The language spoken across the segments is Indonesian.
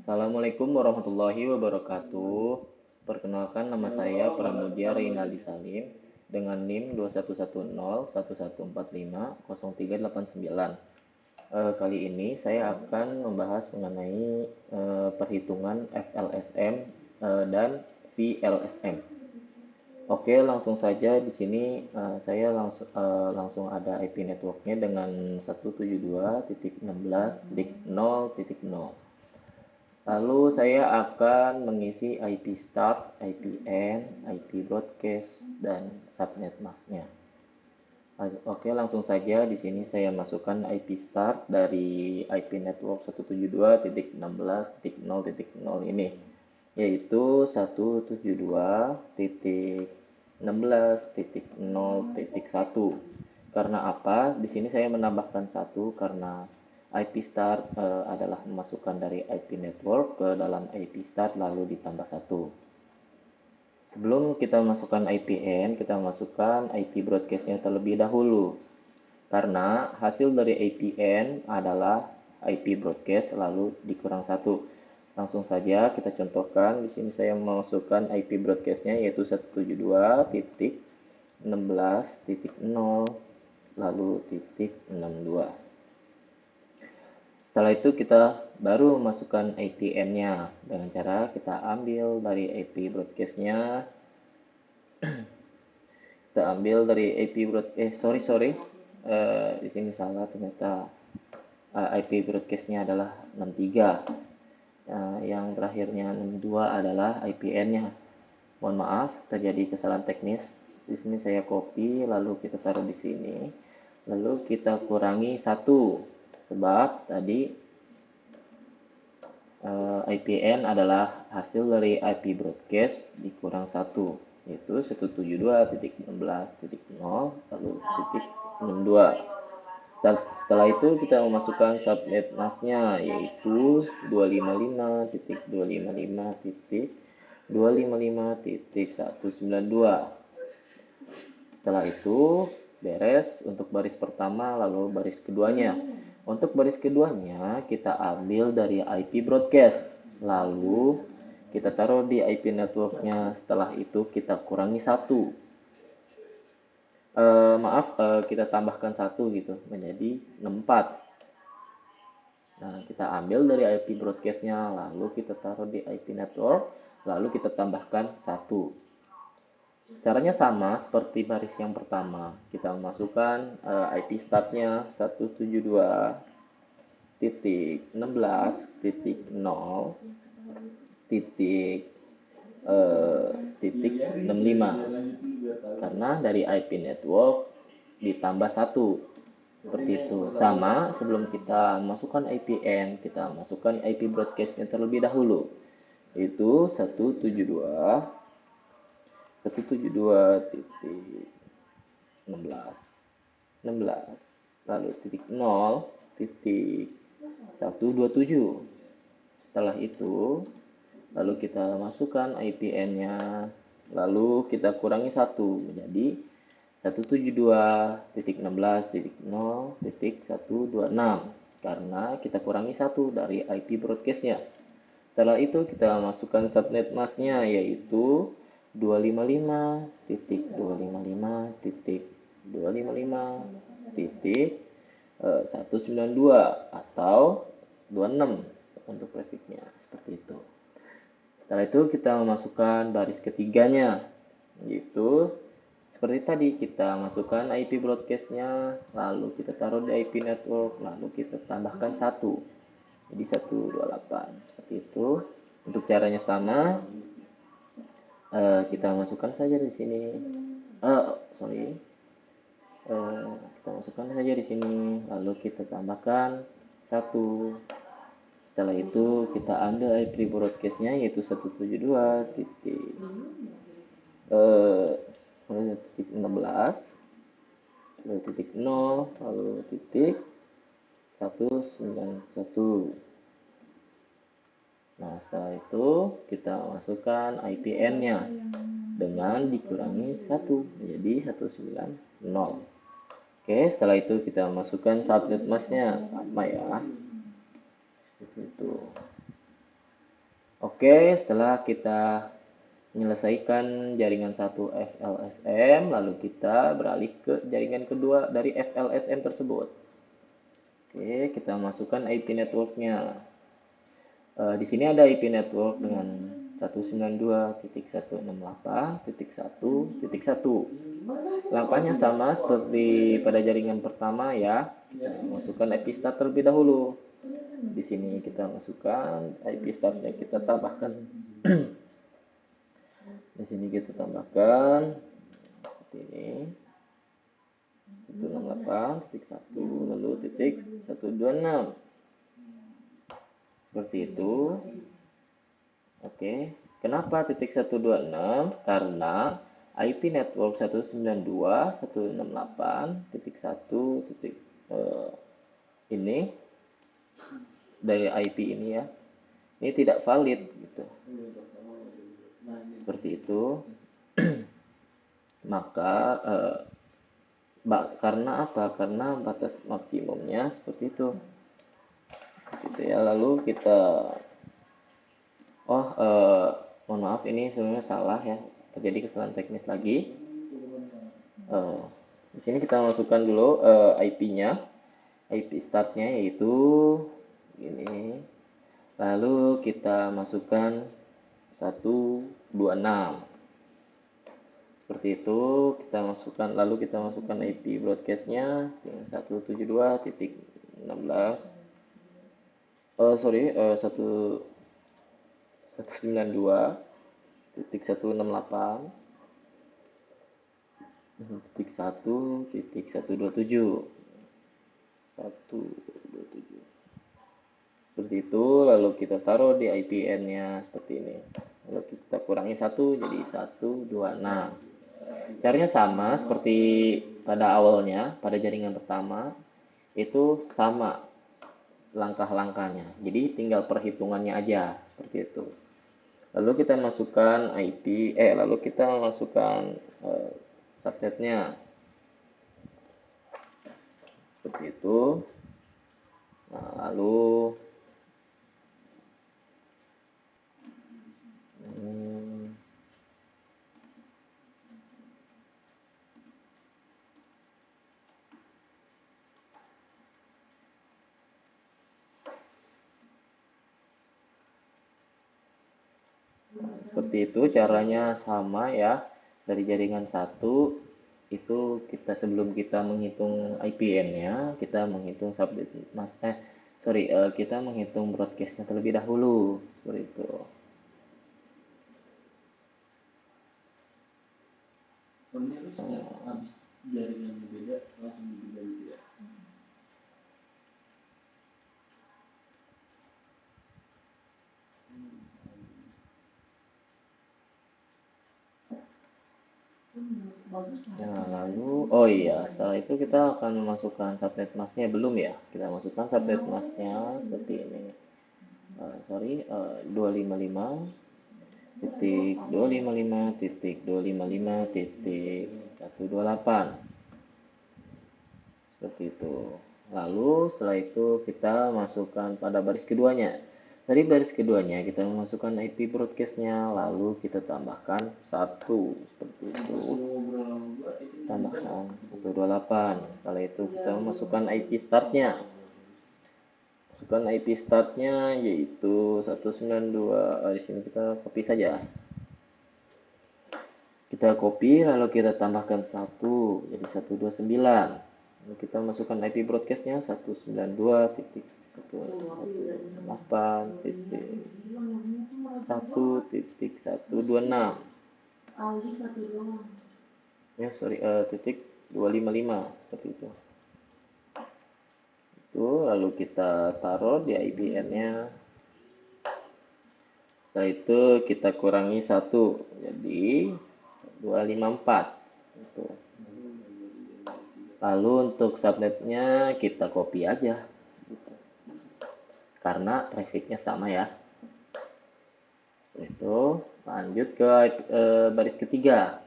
Assalamualaikum warahmatullahi wabarakatuh. Perkenalkan, nama saya Pramudia Reynaldi Salim dengan NIM 211011450389. Kali ini saya akan membahas mengenai perhitungan FLSM dan VLSM. Oke, langsung saja di sini saya langsung ada IP networknya dengan 172.16.0.0. Lalu saya akan mengisi IP start, IP end, IP broadcast, dan subnet masknya. Oke, langsung saja di sini saya masukkan IP start dari IP network 172.16.0.0 ini, yaitu 172.16.0.1. Karena apa? Di sini saya menambahkan satu karena IP start adalah memasukkan dari IP network ke dalam IP start lalu ditambah satu. Sebelum kita masukkan IPN, kita masukkan IP broadcastnya terlebih dahulu. Karena hasil dari IPN adalah IP broadcast lalu dikurang satu. Langsung saja kita contohkan. Di sini saya memasukkan IP broadcastnya yaitu 172.16.0 lalu titik 62. Setelah itu kita baru masukkan IPN-nya dengan cara kita ambil dari IP broadcast-nya. Kita ambil dari IP sorry, di sini salah ternyata. IP broadcast-nya adalah 63. Yang terakhirnya 62 adalah IPN-nya. Mohon maaf, terjadi kesalahan teknis. Di sini saya copy, lalu kita taruh di sini. Lalu kita kurangi 1. Sebab tadi IPN adalah hasil dari IP broadcast dikurang 1, yaitu 172.16.0 lalu titik 62. Setelah itu kita memasukkan subnet masknya yaitu 255.255.255.192. Setelah itu beres untuk baris pertama lalu baris keduanya. Untuk baris keduanya kita ambil dari IP broadcast, lalu kita taruh di IP networknya. Setelah itu kita kurangi 1. Kita tambahkan 1 gitu, menjadi 64. Nah, kita ambil dari IP broadcastnya, lalu kita taruh di IP network, lalu kita tambahkan 1. Caranya sama seperti baris yang pertama. Kita memasukkan IP startnya 172.16.0 titik 65 karena dari IP network ditambah 1 seperti itu. Sama sebelum kita masukkan IPN, kita masukkan IP broadcastnya terlebih dahulu, yaitu 172.16 lalu titik 0 titik 127. Setelah itu lalu kita masukkan IPN-nya, lalu kita kurangi 1 menjadi 172.16.0.126 karena kita kurangi 1 dari IP broadcast-nya. Setelah itu kita masukkan subnet masknya yaitu 255.255.255.192 atau 26 untuk prefixnya seperti itu. Setelah itu kita memasukkan baris ketiganya, yaitu seperti tadi kita masukkan IP broadcastnya, lalu kita taruh di IP network, lalu kita tambahkan 1, jadi 128 seperti itu. Untuk caranya sama, kita masukkan saja di sini. Kita masukkan saja di sini, lalu kita tambahkan 1. Setelah itu kita ambil IP broadcastnya yaitu 172.16 lalu titik 0 lalu titik 191. Nah, setelah itu kita masukkan IPN-nya dengan dikurangi 1 menjadi 190. Oke, setelah itu kita masukkan subnet masknya sama ya. Seperti itu. Oke, setelah kita menyelesaikan jaringan satu FLSM, lalu kita beralih ke jaringan kedua dari FLSM tersebut. Oke, kita masukkan IP networknya. Di sini ada IP network dengan 192.168.1.1. Langkahnya sama seperti pada jaringan pertama ya. Kita masukkan IP start terlebih dahulu. Di sini kita masukkan IP startnya, kita tambahkan. Di sini kita tambahkan seperti ini. 168.1 lalu titik 126. Seperti itu. Oke, kenapa titik 126? Karena IP network 192.168.1 titik ini dari IP ini ya, ini tidak valid gitu. Seperti itu. Maka karena apa? Karena batas maksimumnya seperti itu. Gitu ya. Lalu kita mohon maaf, ini sebenarnya salah ya, terjadi kesalahan teknis lagi. Di sini kita masukkan dulu IP-nya, IP startnya yaitu ini. Lalu kita masukkan 126. Seperti itu, kita masukkan, lalu kita masukkan IP broadcastnya 172.16. 192.168.1.127. Seperti itu, lalu kita taruh di IPN-nya seperti ini. Lalu kita kurangi 1 jadi 126. Caranya sama seperti pada awalnya, pada jaringan pertama. Itu sama langkah-langkahnya. Jadi tinggal perhitungannya aja seperti itu. Lalu kita masukkan lalu kita masukkan subnetnya. Seperti itu. Nah, lalu seperti itu caranya sama ya. Dari jaringan satu itu kita, sebelum kita menghitung IPN-nya, kita menghitung kita menghitung broadcast-nya terlebih dahulu. Seperti itu. Habis jaringan beda langsung beda gitu ya. Nah, lalu setelah itu kita akan memasukkan subnet masknya. Belum ya, kita masukkan subnet masknya seperti ini. 255.255.255.128 seperti itu. Lalu setelah itu kita masukkan pada baris keduanya. Dari baris keduanya kita memasukkan IP broadcastnya, lalu kita tambahkan 1 seperti itu. Tambahkan 128. Setelah itu kita memasukkan IP startnya. Masukkan IP startnya yaitu 192. Di sini kita copy saja. Kita copy lalu kita tambahkan 1 jadi 129. Lalu kita masukkan IP broadcastnya 192.168.1.126 ya, titik 255 seperti itu. Lalu kita taruh di IPN-nya. Setelah itu kita kurangi 1 jadi 254 itu. Lalu untuk subnetnya kita copy aja gitu. Karena trafficnya sama ya. Itu lanjut ke baris ketiga.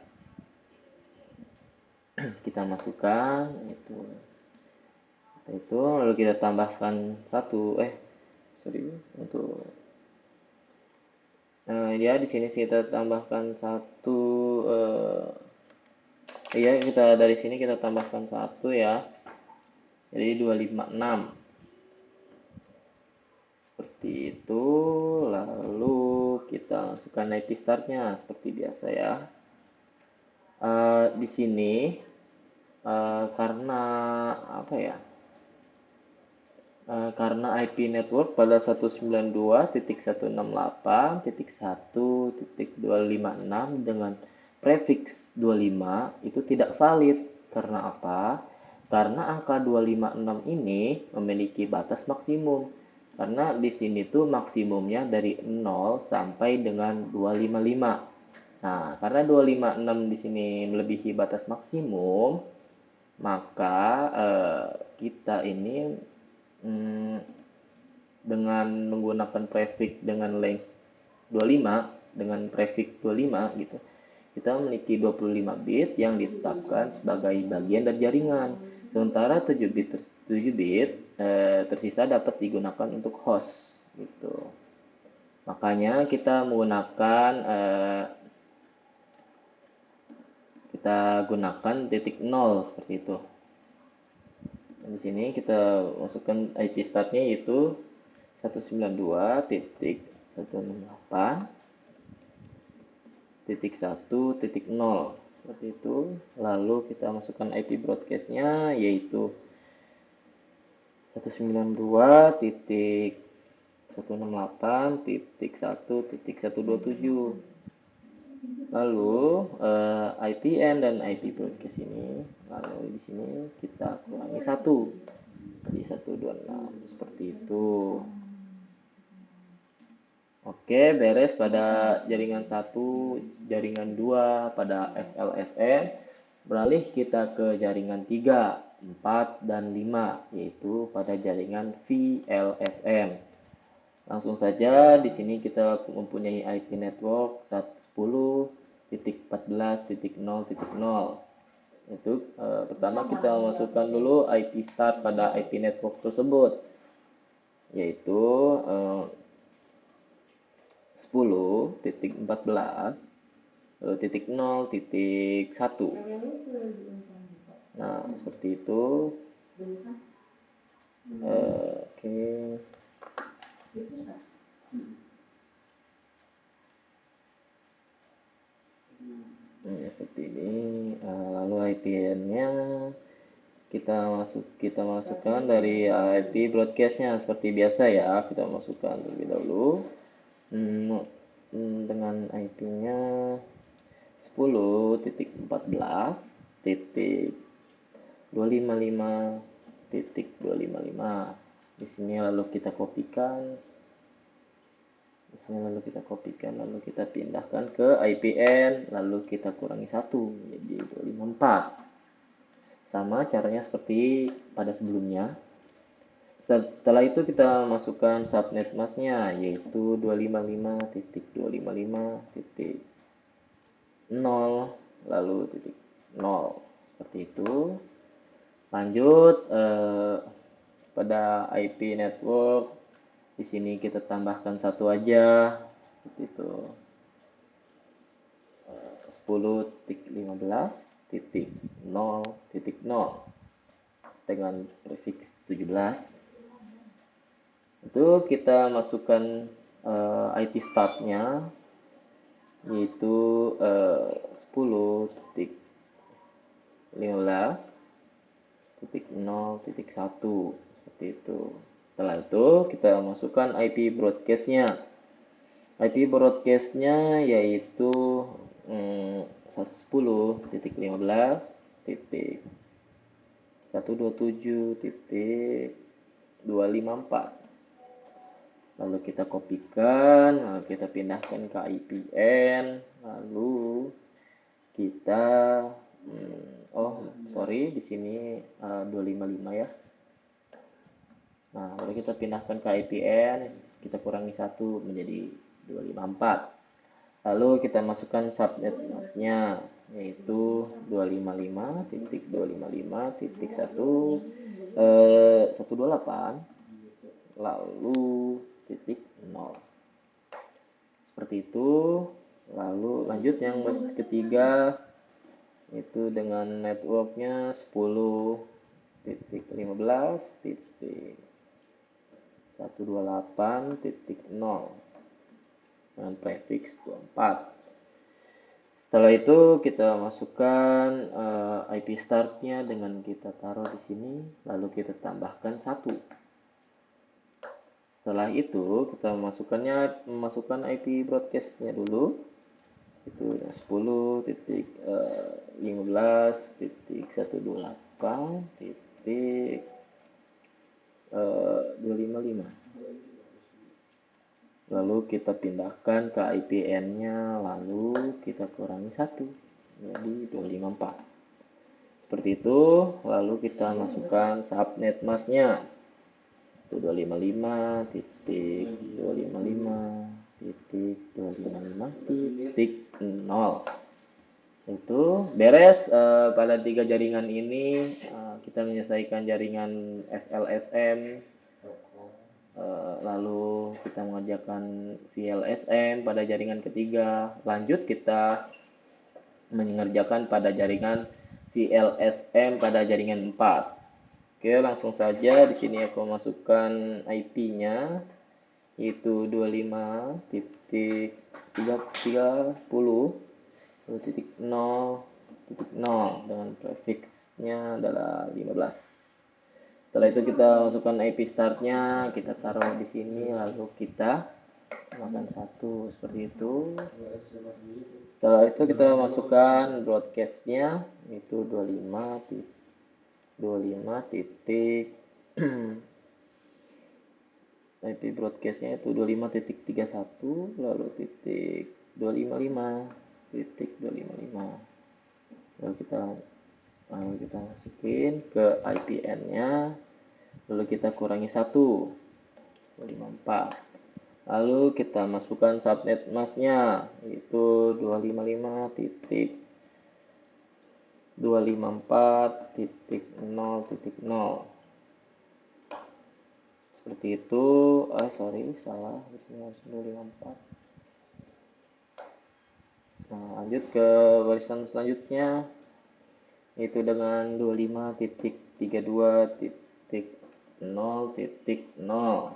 Kita masukkan itu lalu kita tambahkan 1 untuk ya di sini kita tambahkan satu, iya kita dari sini kita tambahkan satu ya, jadi 256 seperti itu. Lalu kita masukkan IP startnya seperti biasa ya. Di sini karena apa ya, karena IP network pada 192.168.1.256 dengan prefix 25 itu tidak valid. Karena apa? Karena angka 256 ini memiliki batas maksimum. Karena di sini tuh maksimumnya dari 0 sampai dengan 255. Nah, karena 256 di sini melebihi batas maksimum, maka kita ini Hmm, dengan menggunakan prefix dengan length 25 dengan prefix 25 gitu. Kita memiliki 25 bit yang ditetapkan sebagai bagian dari jaringan. Sementara 7 bit tersisa dapat digunakan untuk host gitu. Makanya kita gunakan titik 0 seperti itu. Di sini kita masukkan IP startnya yaitu 192.168.1.0 seperti itu. Lalu kita masukkan IP broadcastnya yaitu 192.168.1.127. Lalu IPN dan IP broadcast ini, lalu di sini kita kurangi 1 jadi 126 seperti itu. Oke, beres pada jaringan 1, jaringan 2 pada FLSN. Beralih kita ke jaringan 3, 4, dan 5, yaitu pada jaringan VLSN. Langsung saja di sini kita mempunyai IP network 110.14.0.0. Itu pertama kita masukkan dulu IP start pada IP network tersebut, yaitu 10.14 lalu titik 0 titik 1. Nah seperti itu. Oke. Seperti ini. Lalu IPN-nya kita masukkan dari IP broadcast-nya seperti biasa ya. Kita masukkan terlebih dahulu dengan IP-nya 10.14.255.255. Di sini lalu kita kopikan. Lalu kita pindahkan ke IPN, lalu kita kurangi 1 jadi 254. Sama caranya seperti pada sebelumnya. Setelah itu kita masukkan subnet masknya yaitu 255.255.0 lalu titik 0 seperti itu. Lanjut pada IP network di sini kita tambahkan satu aja seperti itu. 10.15.0.0 dengan prefix 17. Itu kita masukkan IP startnya yaitu 10.15.0.1 seperti itu. Setelah itu kita masukkan IP broadcastnya. IP broadcastnya yaitu 110.15.127.254. Lalu kita kopikan, lalu kita pindahkan ke IPN, lalu kita di sini 255 ya. Nah, lalu kita pindahkan ke IPN, kita kurangi 1 menjadi 254. Lalu kita masukkan subnet masknya yaitu 255.255.1.128 lalu titik 0 seperti itu. Lalu lanjut yang ketiga, itu dengan networknya 10.15.128.0 dengan prefix 24. Setelah itu kita masukkan IP startnya dengan kita taruh di sini, lalu kita tambahkan 1. Setelah itu kita memasukkan IP broadcastnya dulu, itu 10.15.128.255. Lalu kita pindahkan ke IPN-nya, lalu kita kurangi 1, jadi 254. Seperti itu. Lalu kita masukkan subnet masknya, itu 255.255.255.0. Itu beres. Pada 3 jaringan ini kita menyelesaikan jaringan FLSM, lalu kita mengerjakan VLSM pada jaringan ketiga. Lanjut kita mengerjakan pada jaringan VLSM pada jaringan 4. Oke, langsung saja. Di sini aku masukkan IP-nya, yaitu 25.30.0.0 dengan prefixnya adalah 15. Setelah itu kita masukkan IP startnya, kita taruh di sini, lalu kita tambahkan 1 seperti itu. Setelah itu kita masukkan broadcastnya, itu 25 titik IP broadcastnya itu 25.31, lalu titik 255.255. Lalu kita masukin ke IPN-nya, lalu kita kurangi 1, 254. Lalu kita masukkan subnet masknya, yaitu 255.254.0.0. Seperti itu. Salah, di sini harus 254. Nah, lanjut ke barisan selanjutnya, yaitu dengan 25.32.0.0.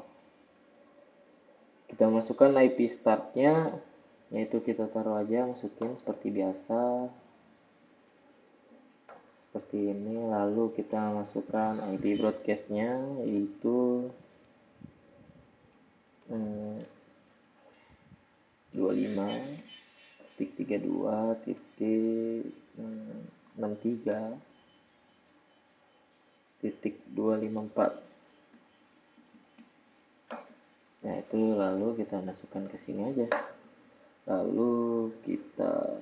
Kita masukkan IP startnya, yaitu kita taruh aja, masukin seperti biasa, seperti ini. Lalu kita masukkan IP broadcastnya, yaitu 25.32.63.254. Nah, itu lalu kita masukkan ke sini aja. Lalu kita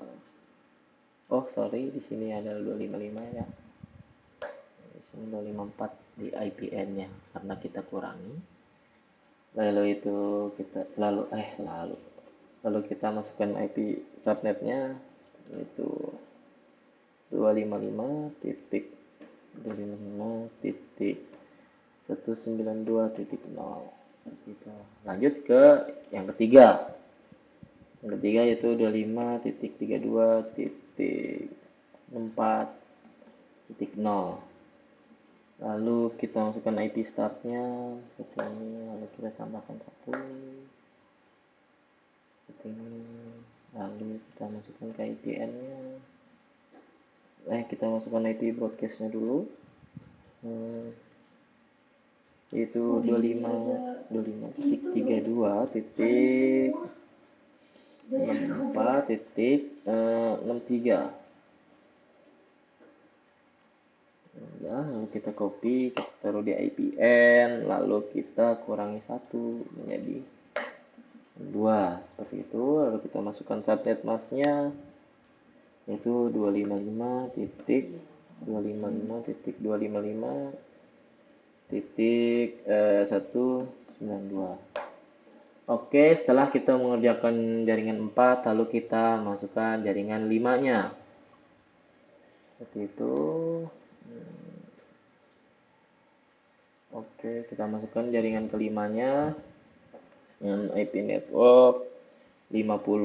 di sini ada 255 ya. Di sini 254 di IPN-nya karena kita kurangi. Lalu itu kita lalu kita masukkan IP subnetnya, yaitu 255.192.0. Gitu. Lanjut ke yang ketiga. Yang ketiga yaitu 25.32.4.0. Lalu kita masukkan IP startnya seperti ini, lalu kita tambahkan 1 seperti ini. Lalu kita masukkan ke IPN-nya. Kita masukkan IP broadcast-nya dulu. Itu 25.32.4.63. Ya, lalu kita copy, kita taruh di IPN, lalu kita kurangi 1 menjadi 2 seperti itu. Lalu kita masukkan subnet masknya, yaitu 255.255.192. Oke, setelah kita mengerjakan jaringan 4, lalu kita masukkan jaringan 5-nya. Seperti itu. Oke, kita masukkan jaringan kelimanya dengan IP network 50